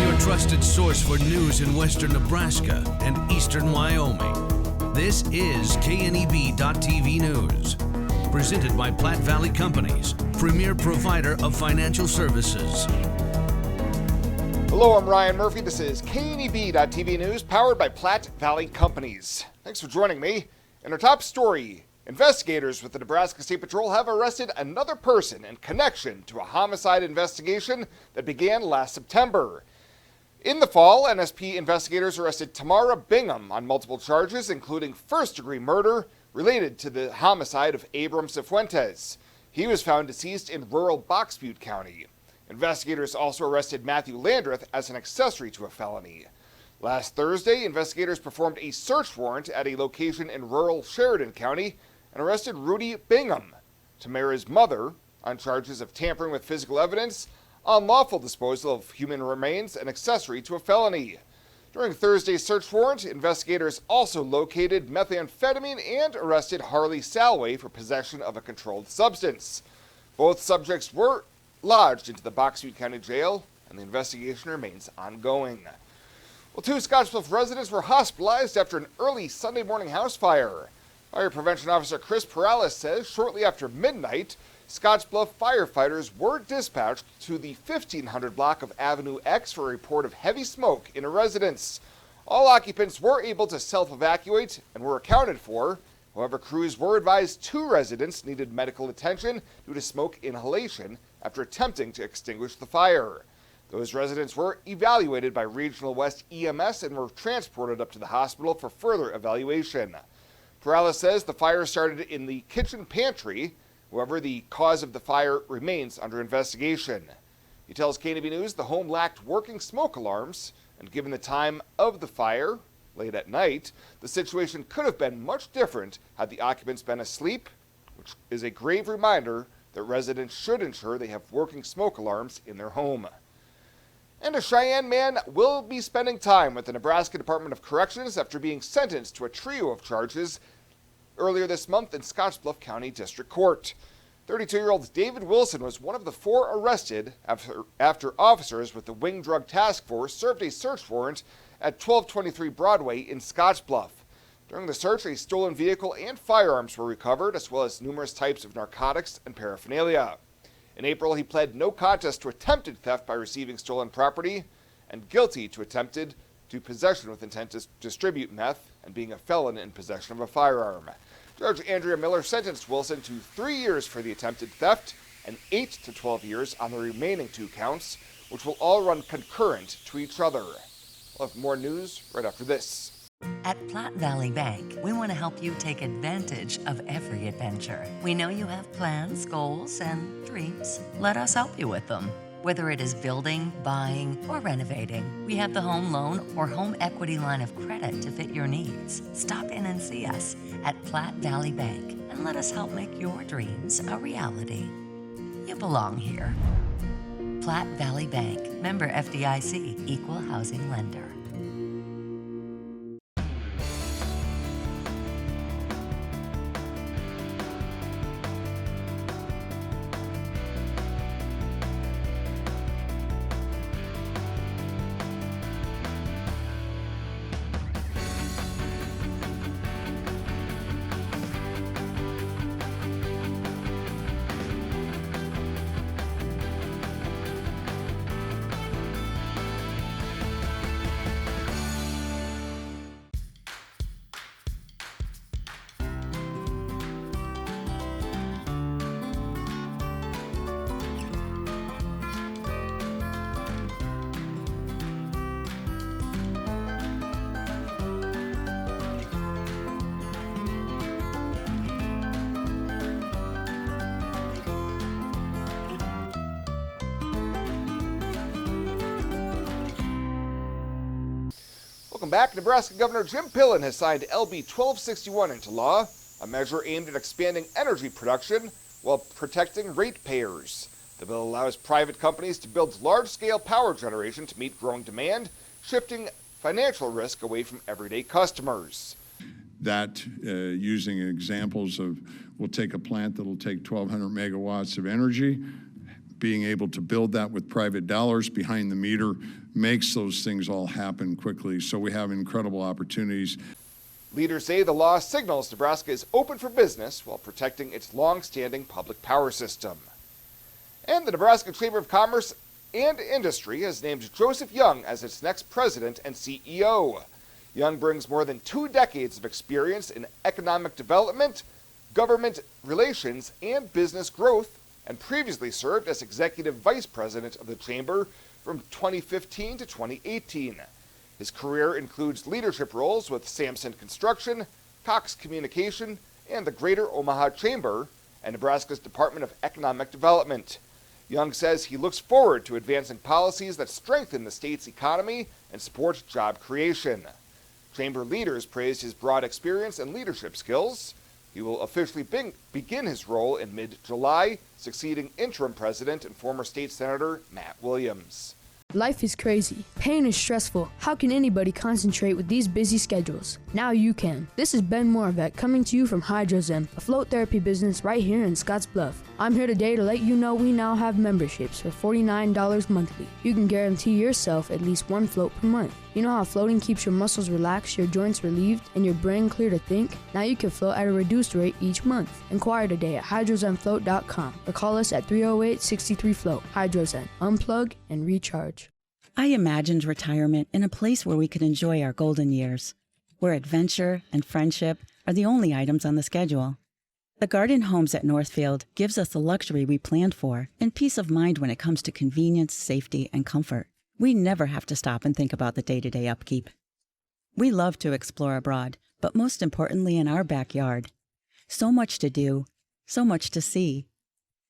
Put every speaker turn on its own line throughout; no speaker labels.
Your trusted source for news in western Nebraska and eastern Wyoming. This is KNEB.TV News. Presented by Platte Valley Companies, premier provider of financial services.
Hello, I'm Ryan Murphy. This is KNEB.TV News, powered by Platte Valley Companies. Thanks for joining me. In our top story, investigators with the Nebraska State Patrol have arrested another person in connection to a homicide investigation that began last September. In the fall, NSP investigators arrested Tamara Bingham on multiple charges, including first-degree murder related to the homicide of Abram Cifuentes. He was found deceased in rural Box Butte County. Investigators also arrested Matthew Landreth as an accessory to a felony. Last Thursday, investigators performed a search warrant at a location in rural Sheridan County and arrested Rudy Bingham, Tamara's mother, on charges of tampering with physical evidence, unlawful disposal of human remains, and accessory to a felony. During Thursday's search warrant, investigators also located methamphetamine and arrested Harley Salway for possession of a controlled substance. Both subjects were lodged into the Box Butte County Jail, and the investigation remains ongoing. Well, 2 Scottsbluff residents were hospitalized after an early Sunday morning house fire. Fire Prevention Officer Chris Perales says shortly after midnight, Scottsbluff firefighters were dispatched to the 1500 block of Avenue X for a report of heavy smoke in a residence. All occupants were able to self-evacuate and were accounted for. However, crews were advised 2 residents needed medical attention due to smoke inhalation after attempting to extinguish the fire. Those residents were evaluated by Regional West EMS and were transported up to the hospital for further evaluation. Perales says the fire started in the kitchen pantry. However, the cause of the fire remains under investigation. He tells KNEB News the home lacked working smoke alarms, and given the time of the fire, late at night, the situation could have been much different had the occupants been asleep, which is a grave reminder that residents should ensure they have working smoke alarms in their home. And a Cheyenne man will be spending time with the Nebraska Department of Corrections after being sentenced to a trio of charges earlier this month in Scottsbluff County District Court. 32-year-old David Wilson was one of the 4 arrested after officers with the Wing Drug Task Force served a search warrant at 1223 Broadway in Scottsbluff. During the search, a stolen vehicle and firearms were recovered, as well as numerous types of narcotics and paraphernalia. In April, he pled no contest to attempted theft by receiving stolen property and guilty to attempted to possession with intent to distribute meth and being a felon in possession of a firearm. Judge Andrea Miller sentenced Wilson to 3 years for the attempted theft and 8 to 12 years on the remaining 2 counts, which will all run concurrent to each other. We'll have more news right after this.
At Platte Valley Bank, we want to help you take advantage of every adventure. We know you have plans, goals, and dreams. Let us help you with them. Whether it is building, buying, or renovating, we have the home loan or home equity line of credit to fit your needs. Stop in and see us at Platte Valley Bank and let us help make your dreams a reality. You belong here. Platte Valley Bank, member FDIC, equal housing lender.
Welcome back. Nebraska Governor Jim Pillen has signed LB 1261 into law, a measure aimed at expanding energy production while protecting ratepayers. The bill allows private companies to build large-scale power generation to meet growing demand, shifting financial risk away from everyday customers.
That, using examples of, we'll take a plant that'll take 1,200 megawatts of energy, being able to build that with private dollars behind the meter makes those things all happen quickly. So we have incredible opportunities.
Leaders say the law signals Nebraska is open for business while protecting its long-standing public power system. And the Nebraska Chamber of Commerce and Industry has named Joseph Young as its next president and CEO. Young brings more than 2 decades of experience in economic development, government relations, and business growth, and previously served as executive vice president of the Chamber from 2015 to 2018. His career includes leadership roles with Sampson Construction, Cox Communication, and the Greater Omaha Chamber, and Nebraska's Department of Economic Development. Young says he looks forward to advancing policies that strengthen the state's economy and support job creation. Chamber leaders praised his broad experience and leadership skills. He will officially begin his role in mid-July, succeeding interim president and former state senator Matt Williams.
Life is crazy. Pain is stressful. How can anybody concentrate with these busy schedules? Now you can. This is Ben Moravec coming to you from Hydrozen, a float therapy business right here in Scottsbluff. I'm here today to let you know we now have memberships for $49 monthly. You can guarantee yourself at least 1 float per month. You know how floating keeps your muscles relaxed, your joints relieved, and your brain clear to think? Now you can float at a reduced rate each month. Inquire today at hydrozenfloat.com or call us at 308-63-FLOAT. Hydrozen. Unplug and recharge.
I imagined retirement in a place where we could enjoy our golden years, where adventure and friendship are the only items on the schedule. The Garden Homes at Northfield gives us the luxury we planned for and peace of mind when it comes to convenience, safety, and comfort. We never have to stop and think about the day-to-day upkeep. We love to explore abroad, but most importantly in our backyard. So much to do, so much to see.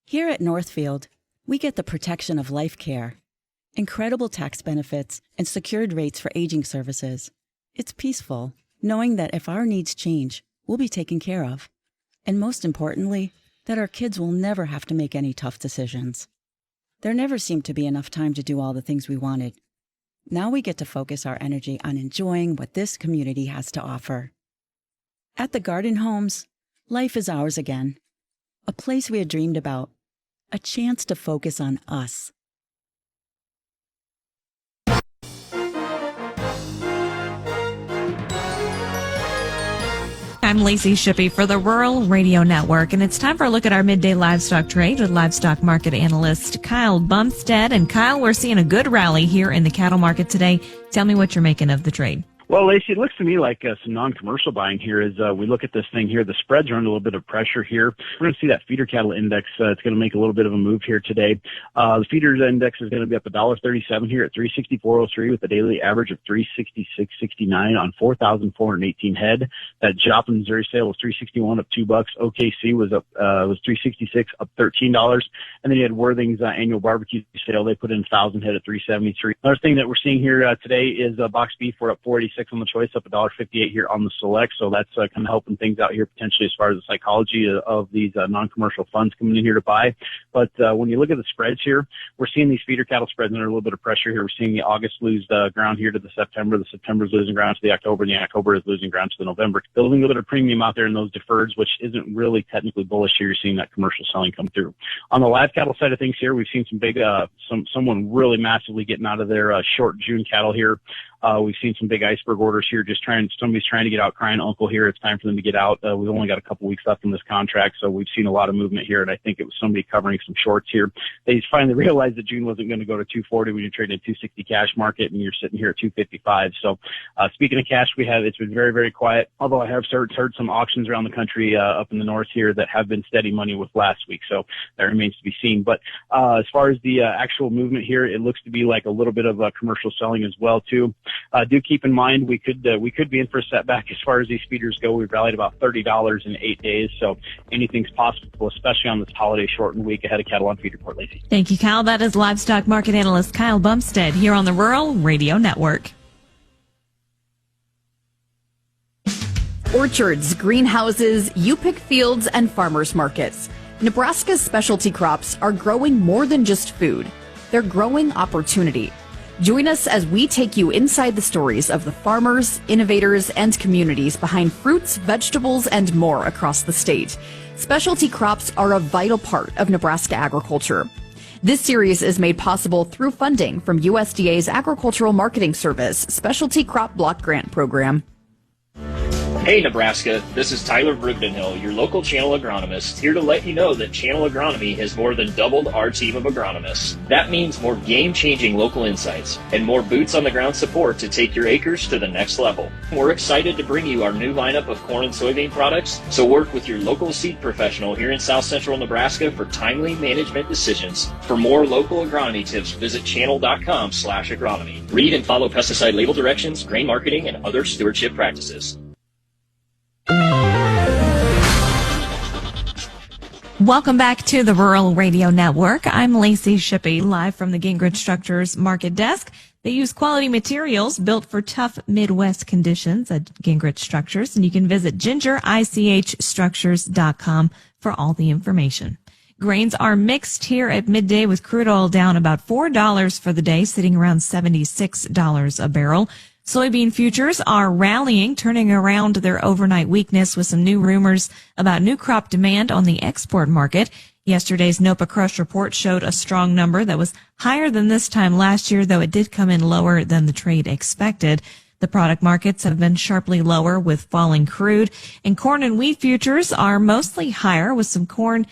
Here at Northfield, we get the protection of life care, incredible tax benefits, and secured rates for aging services. It's peaceful, knowing that if our needs change, we'll be taken care of. And most importantly, that our kids will never have to make any tough decisions. There never seemed to be enough time to do all the things we wanted. Now we get to focus our energy on enjoying what this community has to offer. At the Garden Homes, life is ours again. A place we had dreamed about. A chance to focus on us.
I'm Lacey Shippey for the Rural Radio Network, and it's time for a look at our midday livestock trade with livestock market analyst Kyle Bumstead. And Kyle, we're seeing a good rally here in the cattle market today. Tell me what you're making of the trade.
Well, Lacey, it looks to me like some non-commercial buying here as we look at this thing here. The spreads are under a little bit of pressure here. We're going to see that feeder cattle index. It's going to make a little bit of a move here today. The feeders index is going to be up $1.37 here at 364.03 with a daily average of 366.69 on 4,418 head. That Joplin, Missouri sale was 361 up $2. OKC was up was 366 up $13. And then you had Worthing's annual barbecue sale. They put in 1,000 head at 373. Another thing that we're seeing here today is box beef. We're up 46 on the choice, up $1.58 here on the select. So that's kind of helping things out here potentially as far as the psychology of these non-commercial funds coming in here to buy. But when you look at the spreads here, we're seeing these feeder cattle spreads under a little bit of pressure here. We're seeing the August lose ground here to the September. The September is losing ground to the October, and the October is losing ground to the November. Building a little bit of premium out there in those deferreds, which isn't really technically bullish here. You're seeing that commercial selling come through. On the live cattle side of things here, we've seen some big, someone really massively getting out of their short June cattle here. We've seen some big iceberg orders here, somebody's trying to get out crying uncle here. It's time for them to get out. We've only got a couple weeks left in this contract, so we've seen a lot of movement here, and I think it was somebody covering some shorts here. They finally realized that June wasn't going to go to 240 when you trade in 260 cash market, and you're sitting here at 255. So, speaking of cash, it's been very, very quiet, although I have heard some auctions around the country, up in the north here that have been steady money with last week, so that remains to be seen. But, as far as the, actual movement here, it looks to be like a little bit of commercial selling as well, too. Do keep in mind we could be in for a setback as far as these feeders go. We've rallied about $30 in 8 days, so anything's possible, especially on this holiday shortened week ahead of Cattle on Feed Report, Lacey.
Thank you, Kyle. That is livestock market analyst Kyle Bumstead here on the Rural Radio Network.
Orchards, greenhouses, you-pick fields, and farmers markets. Nebraska's specialty crops are growing more than just food. They're growing opportunity. Join us as we take you inside the stories of the farmers, innovators, and communities behind fruits, vegetables, and more across the state. Specialty crops are a vital part of Nebraska agriculture. This series is made possible through funding from USDA's Agricultural Marketing Service Specialty Crop Block Grant Program.
Hey Nebraska, this is Tyler Brigdenhill, your local channel agronomist, here to let you know that Channel Agronomy has more than doubled our team of agronomists. That means more game-changing local insights and more boots-on-the-ground support to take your acres to the next level. We're excited to bring you our new lineup of corn and soybean products, so work with your local seed professional here in South Central Nebraska for timely management decisions. For more local agronomy tips, visit channel.com/agronomy. Read and follow pesticide label directions, grain marketing, and other stewardship practices.
Welcome back to the Rural Radio Network. I'm Lacey Shippey, live from the Gingrich Structures Market Desk. They use quality materials built for tough Midwest conditions at Gingrich Structures, and you can visit gingerichstructures.com for all the information. Grains are mixed here at midday with crude oil down about $4 for the day, sitting around $76 a barrel. Soybean futures are rallying, turning around their overnight weakness with some new rumors about new crop demand on the export market. Yesterday's NOPA crush report showed a strong number that was higher than this time last year, though it did come in lower than the trade expected. The product markets have been sharply lower with falling crude, and corn and wheat futures are mostly higher with corn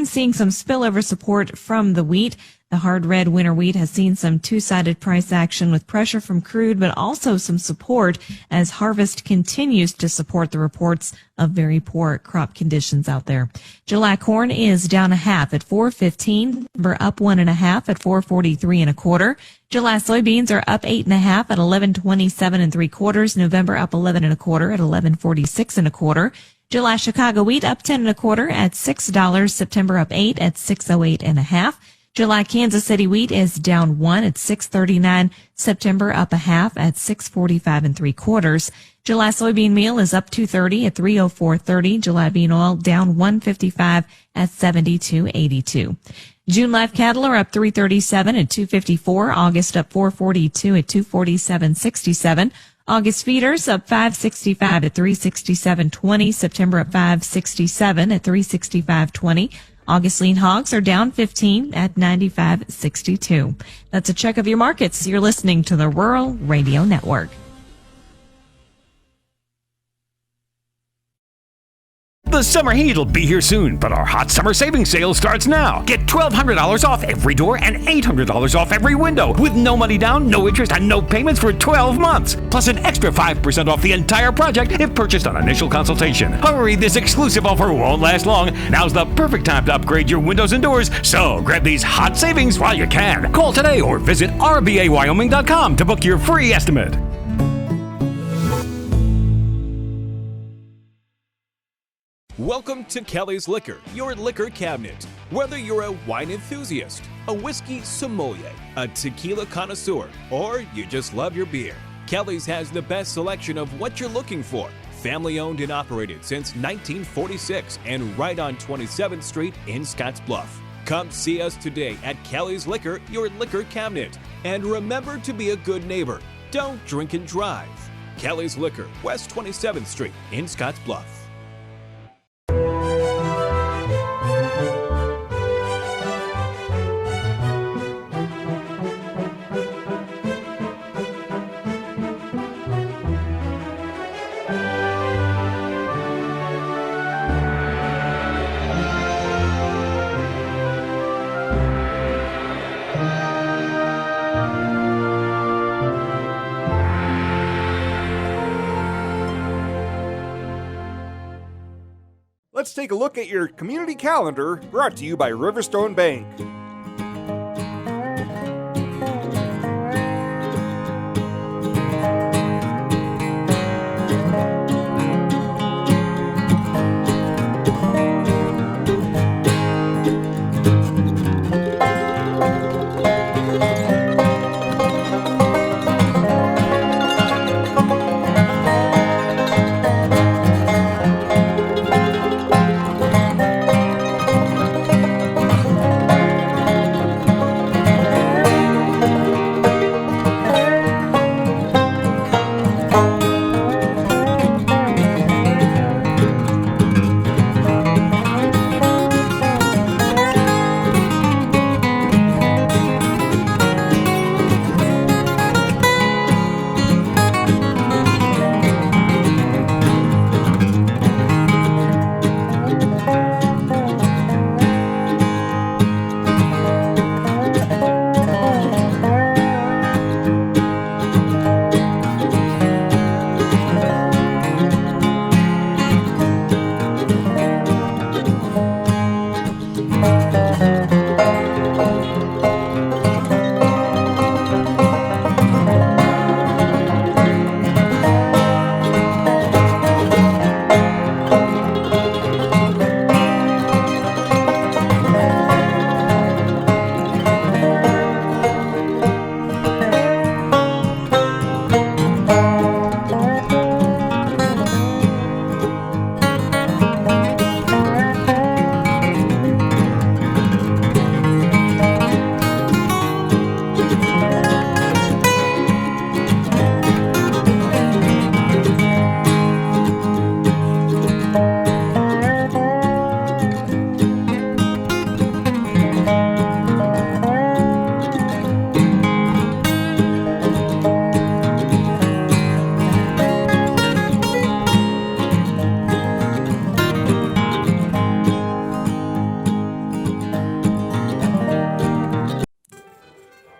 seeing some spillover support from the wheat. The hard red winter wheat has seen some two-sided price action with pressure from crude, but also some support as harvest continues to support the reports of very poor crop conditions out there. July corn is down a half at $4.15. We're up 1.5 at $4.43 1/4. July soybeans are up 8.5 at $11.27 3/4. November up 11 1/4 at $11.46 1/4. July Chicago wheat up 10 1/4 at $6. September up 8 at $6.08 1/2. July Kansas City wheat is down 1 at $6.39. September up a half at $6.45 3/4. July soybean meal is up 2.30 at $3.0430. July bean oil down 1.55 at $72.82. June live cattle are up 3.37 at $2.54. August up 4.42 at $2.4767. August feeders up 5.65 at $3.6720. September up 5.67 at $3.6520. August lean hogs are down 15 at 95.62. That's a check of your markets. You're listening to the Rural Radio Network.
The summer heat will be here soon, but our hot summer savings sale starts now. Get $1,200 off every door and $800 off every window with no money down, no interest, and no payments for 12 months. Plus an extra 5% off the entire project if purchased on initial consultation. Hurry, this exclusive offer won't last long. Now's the perfect time to upgrade your windows and doors, so grab these hot savings while you can. Call today or visit rbawyoming.com to book your free estimate.
Welcome to Kelly's Liquor, your liquor cabinet. Whether you're a wine enthusiast, a whiskey sommelier, a tequila connoisseur, or you just love your beer, Kelly's has the best selection of what you're looking for. Family owned and operated since 1946 and right on 27th Street in Scottsbluff. Come see us today at Kelly's Liquor, your liquor cabinet. And remember to be a good neighbor. Don't drink and drive. Kelly's Liquor, West 27th Street in Scottsbluff.
Let's take a look at your community calendar, brought to you by Riverstone Bank.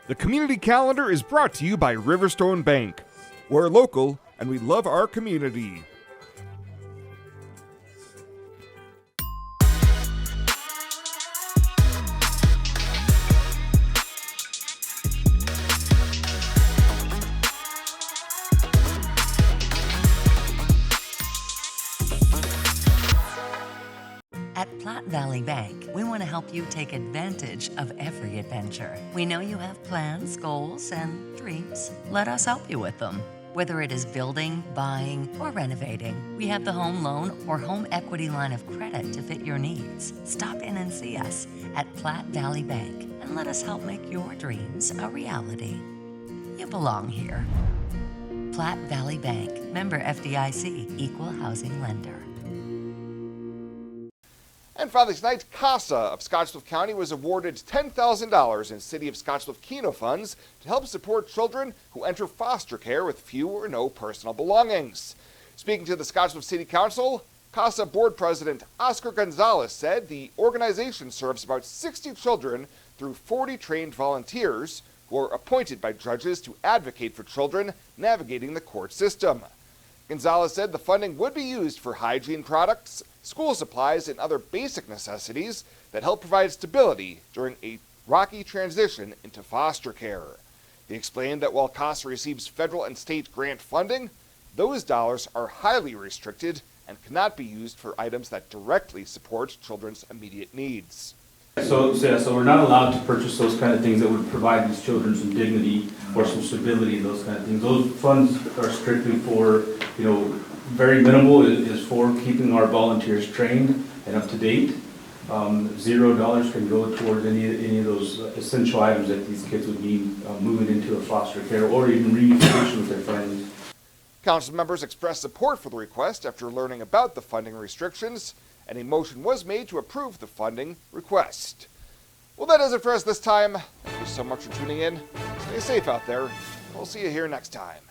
The community calendar is brought to you by Riverstone Bank. We're local and we love our community.
At Platte Valley Bank, we want to help you take advantage of every adventure. We know you have plans, goals, and dreams. Let us help you with them. Whether it is building, buying, or renovating, we have the home loan or home equity line of credit to fit your needs. Stop in and see us at Platte Valley Bank and let us help make your dreams a reality. You belong here. Platte Valley Bank, member FDIC, equal housing lender.
And Father's Night, CASA of Scottsbluff County was awarded $10,000 in City of Scottsbluff Keno funds to help support children who enter foster care with few or no personal belongings. Speaking to the Scottsbluff City Council, CASA Board President Oscar Gonzalez said the organization serves about 60 children through 40 trained volunteers who are appointed by judges to advocate for children navigating the court system. Gonzalez said the funding would be used for hygiene products, school supplies, and other basic necessities that help provide stability during a rocky transition into foster care. He explained that while CASA receives federal and state grant funding, those dollars are highly restricted and cannot be used for items that directly support children's immediate needs.
So we're not allowed to purchase those kind of things that would provide these children some dignity or some stability, those kind of things. Those funds are strictly for, very minimal is for keeping our volunteers trained and up to date. $0 can go towards any of those essential items that these kids would need moving into a foster care or even reunification with their families.
Council members expressed support for the request after learning about the funding restrictions, and a motion was made to approve the funding request. Well, that does it for us this time. Thank you so much for tuning in. Stay safe out there. We'll see you here next time.